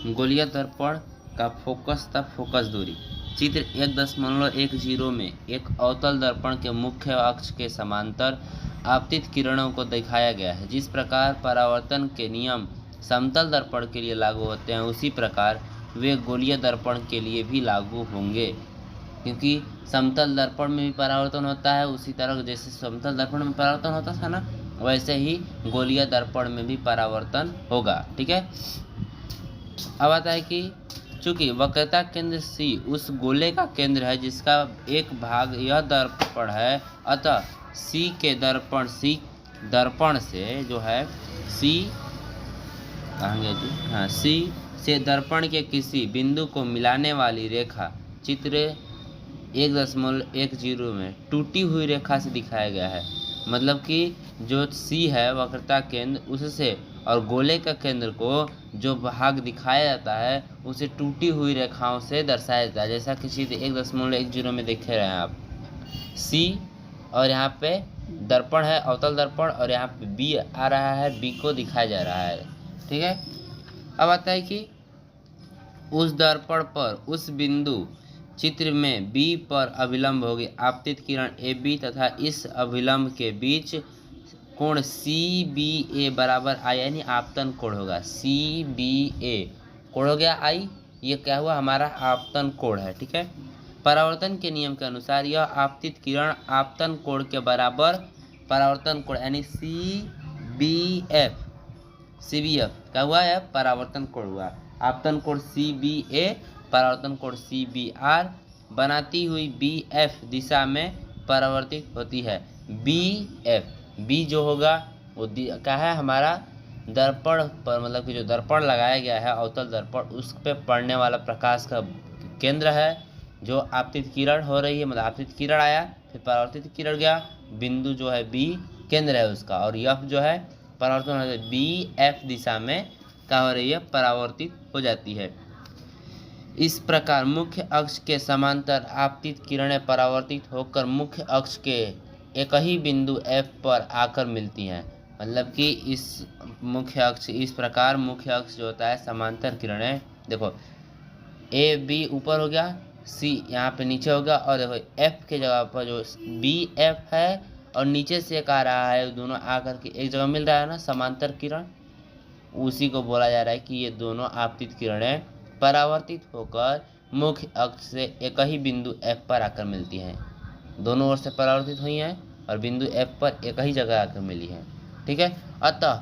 गोलीय दर्पण का फोकस तथा फोकस दूरी। चित्र 1.10 में एक अवतल दर्पण के मुख्य अक्ष के समांतर आपतित किरणों को दिखाया गया है। जिस प्रकार परावर्तन के नियम समतल दर्पण के लिए लागू होते हैं, उसी प्रकार वे गोलीय दर्पण के लिए भी लागू होंगे, क्योंकि समतल दर्पण में भी परावर्तन होता है। उसी तरह जैसे समतल दर्पण में परावर्तन होता था ना, वैसे ही गोलीय दर्पण में भी परावर्तन होगा। ठीक है। अब आता है कि चूंकि वक्रता केंद्र C उस गोले का केंद्र है जिसका एक भाग यह दर्पण है, अतः C के दर्पण से जो है C से दर्पण के किसी बिंदु को मिलाने वाली रेखा चित्र 1.10 में टूटी हुई रेखा से दिखाया गया है। मतलब कि जो C है वक्रता केंद्र, उससे और गोले का केंद्र को जो भाग दिखाया जाता है उसे टूटी हुई रेखाओं से दर्शाया जाता है। जैसा कि चित्र 1.10 में देख रहे हैं आप, C और यहाँ पे दर्पण है अवतल दर्पण, और यहाँ पे B आ रहा है, B को दिखाया जा रहा है। ठीक है। अब आता है कि उस दर्पण पर उस बिंदु चित्र में B पर अभिलंब होगी आपतित किरण AB तथा इस अभिलंब के बीच कोण CBA बराबर I, यानी आपतन कोण होगा। CBA कोण हो गया I, ये क्या हुआ, हमारा आपतन कोण है। ठीक है। परावर्तन के नियम के अनुसार यह आपतित किरण आपतन कोण के बराबर परावर्तन कोण यानी CBF क्या हुआ है, परावर्तन कोण हुआ। आपतन कोण CBA परावर्तन कोण CBR बनाती हुई BF दिशा में परावर्तित होती है। B जो होगा वो क्या है, हमारा दर्पण पर, मतलब कि जो दर्पण लगाया गया है अवतल दर्पण, उस पे पड़ने वाला प्रकाश का केंद्र है। जो आपतित किरण हो रही है, मतलब आपतित किरण आया फिर परावर्तित किरण गया, बिंदु जो है B केंद्र है उसका, और F जो है परावर्तन हो जाता है BF दिशा में क्या हो रही है, परावर्तित हो जाती है। इस प्रकार मुख्य अक्ष के समांतर आपतित किरणें परावर्तित होकर मुख्य अक्ष के एक ही बिंदु F पर आकर मिलती हैं। मतलब कि इस प्रकार मुख्य अक्ष जो होता है समांतर किरणें, देखो AB ऊपर हो गया, C यहाँ पे नीचे हो गया, और देखो F के जगह पर जो BF है और नीचे से एक आ रहा है, दोनों आकर के एक जगह मिल रहा है ना, समांतर किरण, उसी को बोला जा रहा है कि ये दोनों आपतित किरणें परावर्तित होकर मुख्य अक्ष से एक ही बिंदु F पर आकर मिलती हैं। दोनों ओर से परावर्तित हुई हैं और बिंदु F पर एक ही जगह आकर मिली हैं। ठीक है। अतः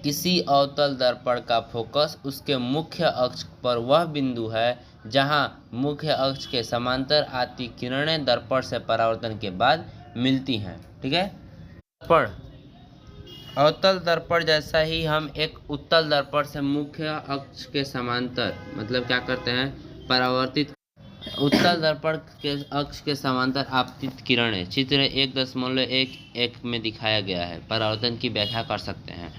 किसी अवतल दर्पण का फोकस उसके मुख्य अक्ष पर वह बिंदु है जहां मुख्य अक्ष के समांतर आती किरणें दर्पण से परावर्तन के बाद मिलती हैं। ठीक है। दर्पण अवतल दर्पण जैसा ही हम एक उत्तल दर्पण से मुख्य अक्ष के समांतर, मतलब क्या करते हैं, परावर्तित उत्तल दर्पण के अक्ष के समांतर आपतित किरणें चित्र 1.11 में दिखाया गया है। परावर्तन की व्याख्या कर सकते हैं।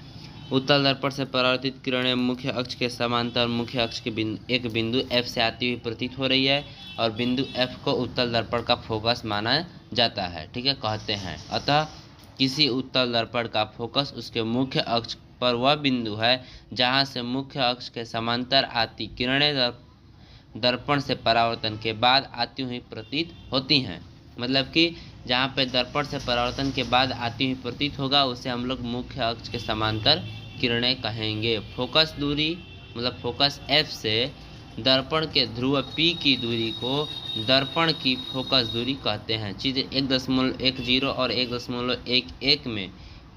उत्तल दर्पण से परावर्तित किरणें मुख्य अक्ष के समांतर मुख्य अक्ष के एक बिंदु F से आती हुई प्रतीत हो रही है, और बिंदु F को उत्तल दर्पण का फोकस माना जाता है। ठीक है, कहते हैं। अतः किसी उत्तल दर्पण का फोकस उसके मुख्य अक्ष पर वह बिंदु है जहां से मुख्य अक्ष के समांतर आती किरणें दर्पण से परावर्तन के बाद आती हुई प्रतीत होती हैं। मतलब कि जहाँ पे दर्पण से परावर्तन के बाद आती हुई प्रतीत होगा उसे हम लोग मुख्य अक्ष के समांतर किरणें कहेंगे। फोकस दूरी, मतलब फोकस F से दर्पण के ध्रुव P की दूरी को दर्पण की फोकस दूरी कहते हैं। चित्र 1.10 और 1.11 में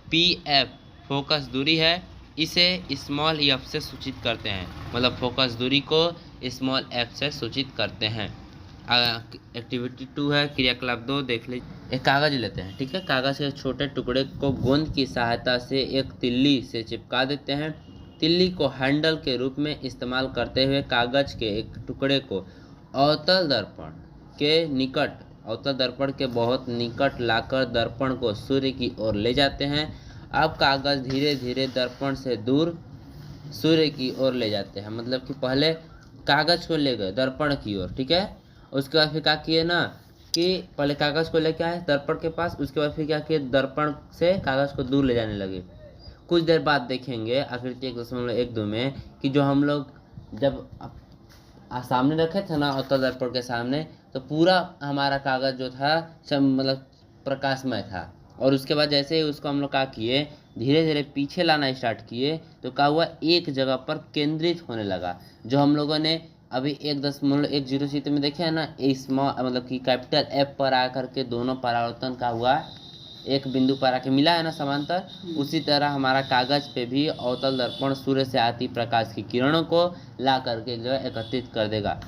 PF फोकस दूरी है, इसे स्मॉल f से सूचित करते हैं। मतलब फोकस दूरी को स्मॉल f से सूचित करते हैं। एक्टिविटी 2 है, क्रियाकलाप 2 देख लीजिए। एक कागज लेते हैं। ठीक है, कागज के छोटे टुकड़े को गोंद की सहायता से एक तिल्ली से चिपका देते हैं। तिल्ली को हैंडल के रूप में इस्तेमाल करते हुए कागज के एक टुकड़े को अवतल दर्पण के बहुत निकट लाकर दर्पण को सूर्य की ओर ले जाते हैं। अब कागज धीरे धीरे दर्पण से दूर सूर्य की ओर ले जाते हैं। मतलब कि पहले कागज को ले गए दर्पण की ओर, ठीक है, उसके बाद फिर क्या किए ना कि पहले कागज को लेके आए दर्पण के पास, उसके बाद फिर क्या किए, दर्पण से कागज को दूर ले जाने लगे। कुछ देर बाद देखेंगे आकृति 1.12 में कि जो हम लोग जब सामने रखे थे ना अवतल दर्पण के सामने, तो पूरा हमारा कागज जो था सब मतलब प्रकाशमय था। और उसके बाद जैसे ही उसको हम लोग क्या किए, धीरे धीरे पीछे लाना स्टार्ट किए, तो क्या हुआ, एक जगह पर केंद्रित होने लगा। जो हम लोगों ने अभी 1.10 में देखे है ना, स्मॉल मतलब कि कैपिटल एफ पर आकर के दोनों परावर्तन का हुआ, एक बिंदु पर आके मिला है ना समांतर, उसी तरह हमारा कागज पे भी अवतल दर्पण सूर्य से आती प्रकाश की किरणों को ला करके जो है एकत्रित कर देगा।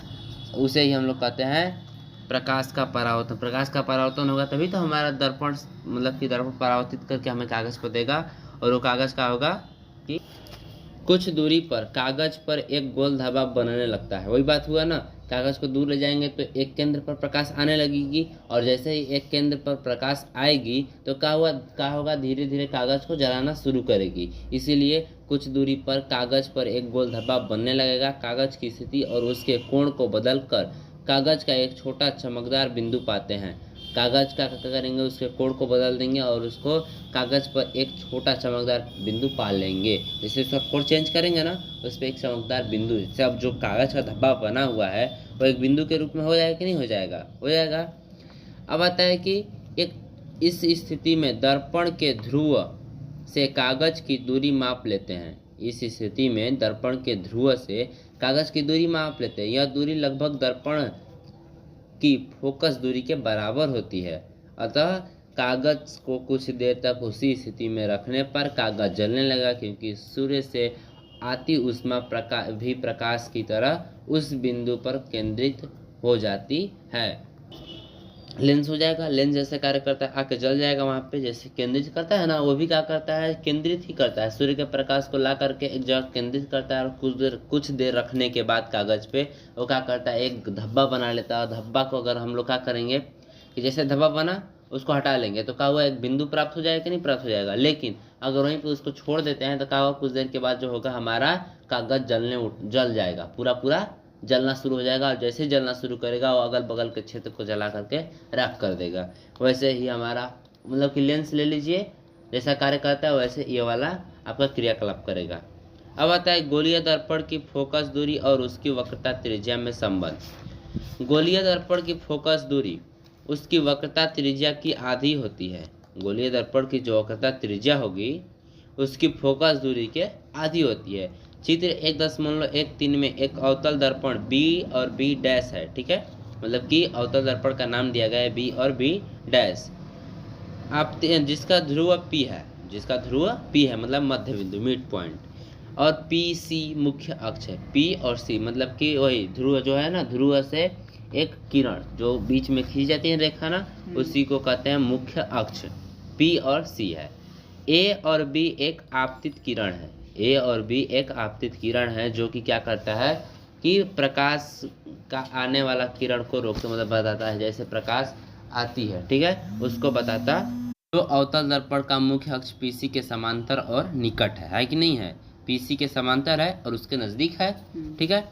उसे ही हम लोग कहते हैं प्रकाश का परावर्तन। प्रकाश का परावर्तन होगा तभी तो हमारा दर्पण मतलब कि दर्पण परावर्तित करके हमें कागज को देगा। और वो कागज का होगा कि कुछ दूरी पर कागज पर एक गोल धब्बा बनने लगता है। वही बात हुआ ना, कागज को दूर ले जाएंगे तो एक केंद्र पर प्रकाश आने लगेगी, और जैसे ही एक केंद्र पर प्रकाश आएगी तो क्या होगा, धीरे धीरे कागज को जलाना शुरू करेगी। इसीलिए कुछ दूरी पर कागज पर एक गोल धब्बा बनने लगेगा। कागज की स्थिति और उसके कोण को बदलकर कागज का एक छोटा चमकदार बिंदु पाते हैं। कागज का क्या करेंगे, उसके कोण को बदल देंगे और उसको कागज पर एक छोटा चमकदार बिंदु पा लेंगे। जैसे उसका कोण चेंज करेंगे ना, उस पर एक चमकदार बिंदु, जैसे अब जो कागज का धब्बा बना हुआ है वो एक बिंदु के रूप में हो जाएगा कि नहीं हो जाएगा, हो जाएगा। अब आता है कि एक इस स्थिति में दर्पण के ध्रुव से कागज की दूरी माप लेते हैं। इस स्थिति में दर्पण के ध्रुव से कागज की दूरी माप लेते हैं। यह दूरी लगभग दर्पण की फोकस दूरी के बराबर होती है। अतः कागज को कुछ देर तक उसी स्थिति में रखने पर कागज जलने लगा, क्योंकि सूर्य से आती ऊष्मा प्रकाश की तरह उस बिंदु पर केंद्रित हो जाती है। लेंस हो जाएगा, लेंस जैसे कार्य करता है, आके जल जाएगा वहाँ पे। जैसे केंद्रित करता है ना, वो भी क्या करता है, केंद्रित ही करता है। सूर्य के प्रकाश को ला करके एक जगह केंद्रित करता है, और कुछ देर रखने के बाद कागज पे वो क्या करता है, एक धब्बा बना लेता है। धब्बा को अगर हम लोग क्या करेंगे कि जैसे धब्बा बना उसको हटा लेंगे तो क्या हुआ, एक बिंदु प्राप्त हो जाएगा कि नहीं प्राप्त हो जाएगा। लेकिन अगर वहीं पे उसको छोड़ देते हैं तो क्या हुआ, कुछ देर के बाद जो होगा हमारा कागज जल जाएगा, पूरा जलना शुरू हो जाएगा। और जैसे ही जलना शुरू करेगा वो अगल बगल के क्षेत्र को जला करके राख कर देगा। वैसे ही हमारा मतलब कि लेंस ले लीजिए, जैसा कार्य करता है वैसे ये वाला आपका क्रियाकलाप करेगा। अब आता है गोलीय दर्पण की फोकस दूरी और उसकी वक्रता त्रिज्या में संबंध। गोलीय दर्पण की फोकस दूरी उसकी वक्रता त्रिज्या की आधी होती है। गोलीय दर्पण की जो वक्रता त्रिज्या होगी उसकी फोकस दूरी के आधी होती है। चित्र 1.13 में एक अवतल दर्पण B और B डैश है, ठीक है, मतलब कि अवतल दर्पण का नाम दिया गया है B और B डैश। आप जिसका ध्रुव P है मतलब मध्य बिंदु, मिड पॉइंट, और PC मुख्य अक्ष है। P और C मतलब कि वही ध्रुव जो है ना, ध्रुव से एक किरण जो बीच में खींच जाती है रेखा ना, उसी को कहते हैं मुख्य अक्ष। P और C है। A और B एक आपतित किरण है। A और B एक आपतित किरण है जो कि क्या करता है कि प्रकाश का आने वाला किरण को रोकते मतलब बताता है। जैसे प्रकाश आती है, ठीक है, उसको बताता। तो अवतल दर्पण का मुख्य अक्ष PC के समांतर और निकट है कि नहीं है, PC के समांतर है और उसके नजदीक है, ठीक है।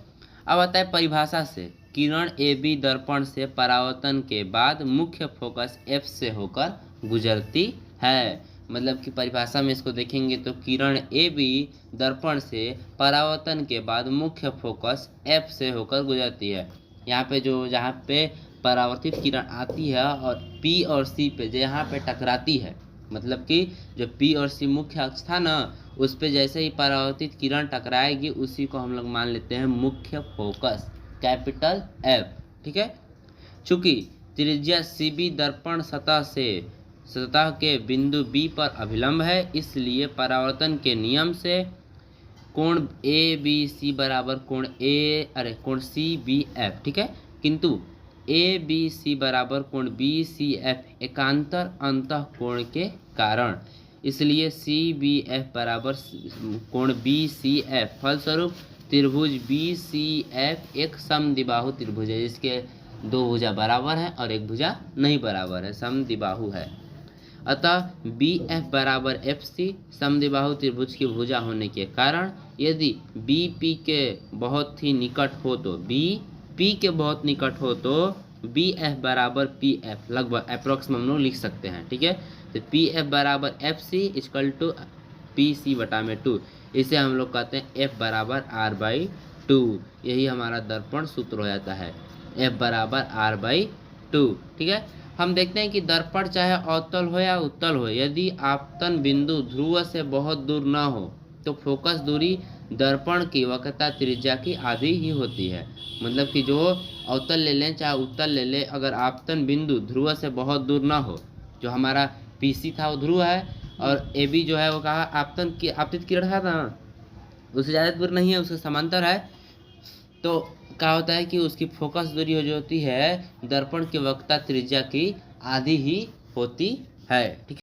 अब आता है परिभाषा से, किरण AB दर्पण से परावर्तन के बाद मुख्य फोकस F से होकर गुजरती है। मतलब कि परिभाषा में इसको देखेंगे तो किरण AB दर्पण से परावर्तन के बाद मुख्य फोकस F से होकर गुजरती है। यहाँ पे जहाँ पे परावर्तित किरण आती है और P और C पे जहाँ पे टकराती है, मतलब कि जो P और C मुख्य अक्ष था ना, उस पे जैसे ही परावर्तित किरण टकराएगी उसी को हम लोग मान लेते हैं मुख्य फोकस, कैपिटल F, ठीक है। चूंकि त्रिज्या CB दर्पण सतह के बिंदु B पर अभिलंब है, इसलिए परावर्तन के नियम से कोण ABC बराबर कोण CBF, ठीक है। किंतु ABC बराबर कोण BCF एकांतर अंतः कोण के कारण, इसलिए CBF बराबर कोण BCF। फलस्वरूप त्रिभुज BCF एक समद्विबाहु त्रिभुज है, जिसके दो भुजा बराबर है और एक भुजा नहीं बराबर है, समद्विबाहु है। अतः BF बराबर FC समद्विबाहु त्रिभुज की भुजा होने के कारण यदि BP के बहुत ही निकट हो तो BP के बहुत निकट हो तो BF बराबर PF लगभग अप्रोक्सीमेट हम लोग लिख सकते हैं, ठीक है। तो PF बराबर FC इक्वल टू PC बटा में 2, इसे हम लोग कहते हैं F बराबर R/2 2। यही हमारा दर्पण सूत्र हो जाता है, F बराबर R/2। ठीक है, हम देखते हैं कि दर्पण चाहे अवतल हो या उत्तल हो, यदि आपतन बिंदु ध्रुव से बहुत दूर न हो तो फोकस दूरी दर्पण की वक्रता त्रिज्या की आधी ही होती है। मतलब कि जो अवतल ले लें चाहे उत्तल ले लें, अगर आपतन बिंदु ध्रुव से बहुत दूर ना हो, जो हमारा PC था वो ध्रुव है और AB जो है वो कहा आपतित किरण था ना, उससे ज़्यादा दूर नहीं है, उसके समांतर है, तो क्या होता है कि उसकी फोकस दूरी जो होती है दर्पण की वक्रता त्रिज्या की आधी ही होती है। ठीक है।